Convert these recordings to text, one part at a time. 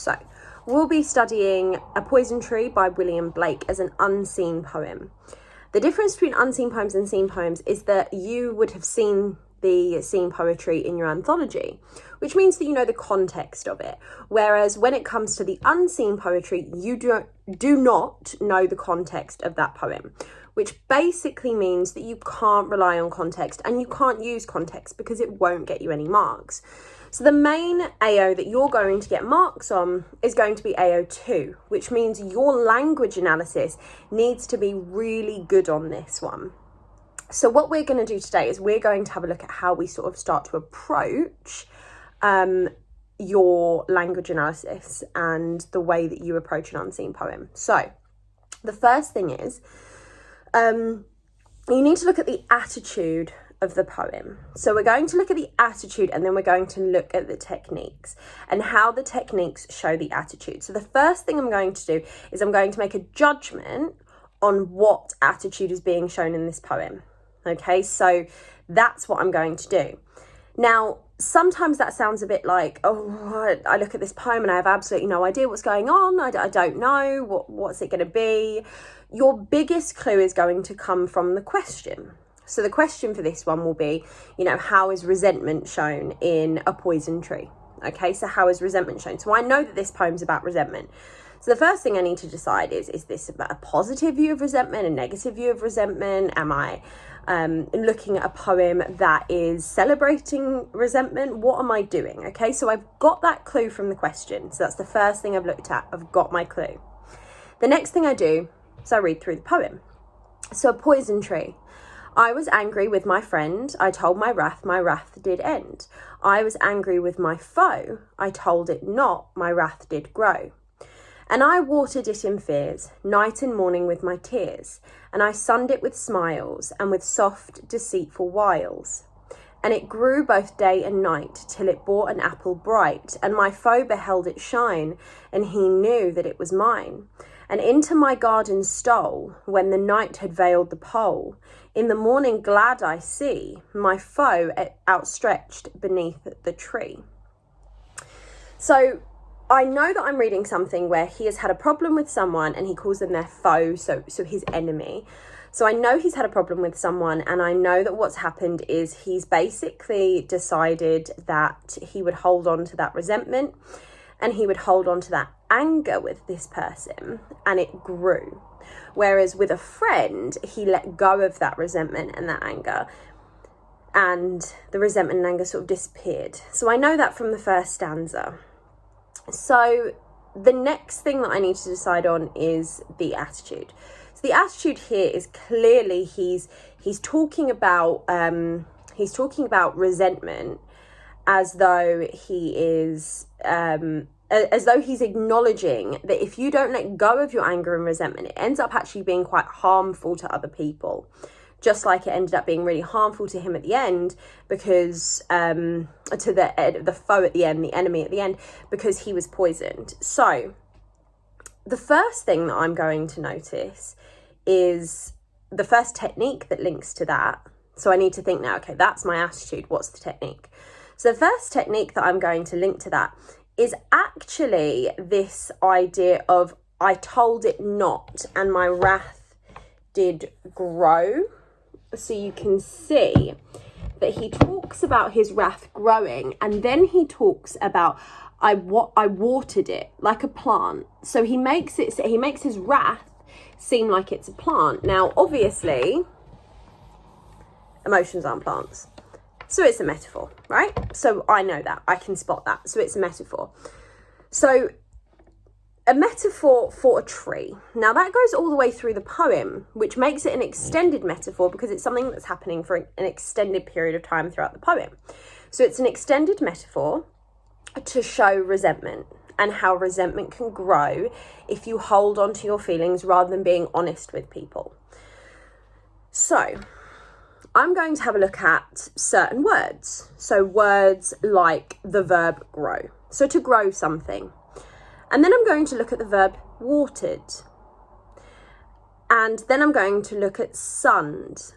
So, we'll be studying A Poison Tree by William Blake as an unseen poem. The difference between unseen poems and seen poems is that you would have seen the seen poetry in your anthology, which means that you know the context of it. Whereas when it comes to the unseen poetry, you do not know the context of that poem, which basically means that you can't rely on context and you can't use context because it won't get you any marks. So the main AO that you're going to get marks on is going to be AO2, which means your language analysis needs to be really good on this one. So what we're going to do today is we're going to have a look at how we sort of start to approach your language analysis and the way that you approach an unseen poem. So the first thing is you need to look at the attitude of the poem. So we're going to look at the attitude and then we're going to look at the techniques and how the techniques show the attitude. So the first thing I'm going to do is I'm going to make a judgment on what attitude is being shown in this poem. Okay, so that's what I'm going to do. Now, sometimes that sounds a bit like, oh, I look at this poem and I have absolutely no idea what's going on. I don't know, what's it going to be? Your biggest clue is going to come from the question. So the question for this one will be, how is resentment shown in A Poison Tree? Okay, so how is resentment shown? So I know that this poem's about resentment. So the first thing I need to decide is this about a positive view of resentment, a negative view of resentment? Am I looking at a poem that is celebrating resentment? What am I doing? Okay, so I've got that clue from the question. So that's the first thing I've looked at. I've got my clue. The next thing I do is I read through the poem. So A Poison Tree. I was angry with my friend, I told my wrath did end. I was angry with my foe, I told it not, my wrath did grow. And I watered it in fears, night and morning with my tears, and I sunned it with smiles, and with soft, deceitful wiles. And it grew both day and night, till it bore an apple bright, and my foe beheld it shine, and he knew that it was mine. And into my garden stole, when the night had veiled the pole. In the morning glad I see, my foe outstretched beneath the tree. So I know that I'm reading something where he has had a problem with someone and he calls them their foe, so his enemy. So I know he's had a problem with someone, and I know that what's happened is he's basically decided that he would hold on to that resentment and he would hold on to that anger with this person, and it grew. Whereas with a friend, he let go of that resentment and that anger, and the resentment and anger sort of disappeared. So I know that from the first stanza. So the next thing that I need to decide on is the attitude. So the attitude here is clearly he's talking about resentment as though he is as though he's acknowledging that if you don't let go of your anger and resentment, it ends up actually being quite harmful to other people. Just like it ended up being really harmful to him at the end, because to the foe at the end, the enemy at the end, because he was poisoned. So the first thing that I'm going to notice is the first technique that links to that. So I need to think now, okay, that's my attitude. What's the technique? So the first technique that I'm going to link to that is actually this idea of I told it not and my wrath did grow. So you can see that he talks about his wrath growing, and then he talks about I watered it like a plant. So he makes his wrath seem like it's a plant. Now, obviously, emotions aren't plants. So it's a metaphor, right? So I know that, I can spot that. So it's a metaphor. So a metaphor for a tree. Now that goes all the way through the poem, which makes it an extended metaphor because it's something that's happening for an extended period of time throughout the poem. So it's an extended metaphor to show resentment and how resentment can grow if you hold on to your feelings rather than being honest with people. So I'm going to have a look at certain words. So words like the verb grow. So to grow something. And then I'm going to look at the verb watered. And then I'm going to look at sunned.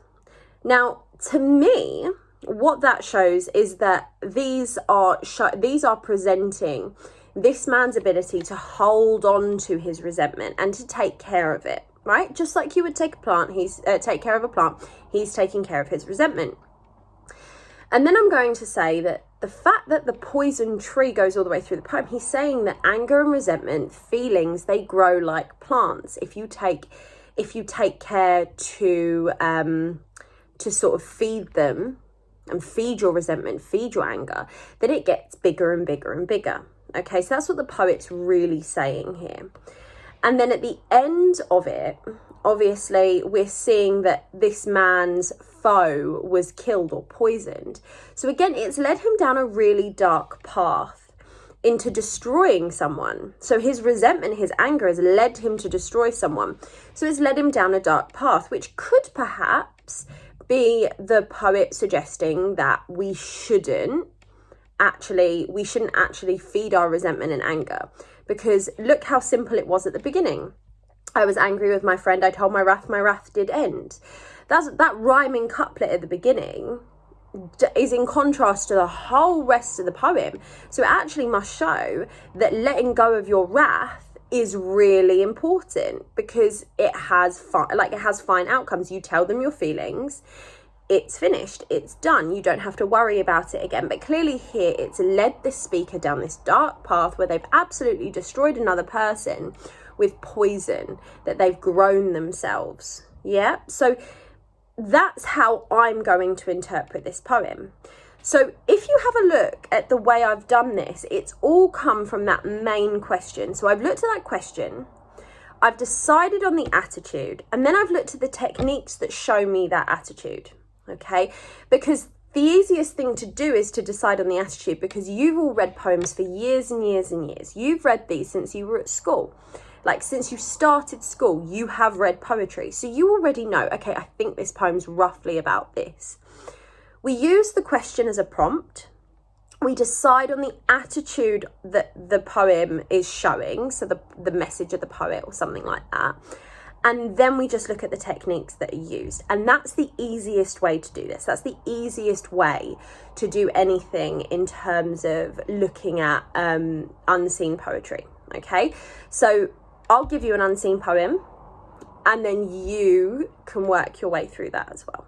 Now, to me, what that shows is that these are presenting this man's ability to hold on to his resentment and to take care of it, right? Just like you would take a plant, take care of a plant, he's taking care of his resentment. And then I'm going to say that the fact that the poison tree goes all the way through the poem, he's saying that anger and resentment, feelings, they grow like plants. If you take care to sort of feed them and feed your resentment, feed your anger, then it gets bigger and bigger and bigger. Okay, so that's what the poet's really saying here. And then at the end of it, obviously, we're seeing that this man's foe was killed or poisoned. So again, it's led him down a really dark path into destroying someone. So his resentment, his anger has led him to destroy someone. So it's led him down a dark path, which could perhaps be the poet suggesting that we shouldn't actually feed our resentment and anger. Because look how simple it was at the beginning. I was angry with my friend, I told my wrath did end. That rhyming couplet at the beginning is in contrast to the whole rest of the poem. So it actually must show that letting go of your wrath is really important, because it has fine outcomes. You tell them your feelings, it's finished, it's done, you don't have to worry about it again. But clearly here it's led this speaker down this dark path where they've absolutely destroyed another person with poison that they've grown themselves. Yeah, so that's how I'm going to interpret this poem. So if you have a look at the way I've done this, it's all come from that main question. So I've looked at that question, I've decided on the attitude, and then I've looked at the techniques that show me that attitude. Okay, because the easiest thing to do is to decide on the attitude, because you've all read poems for years and years and years. You've read these since you were at school. Like, since you started school, you have read poetry. So you already know, okay, I think this poem's roughly about this. We use the question as a prompt. We decide on the attitude that the poem is showing, so the message of the poet or something like that. And then we just look at the techniques that are used. And that's the easiest way to do this. That's the easiest way to do anything in terms of looking at unseen poetry, okay? So I'll give you an unseen poem, and then you can work your way through that as well.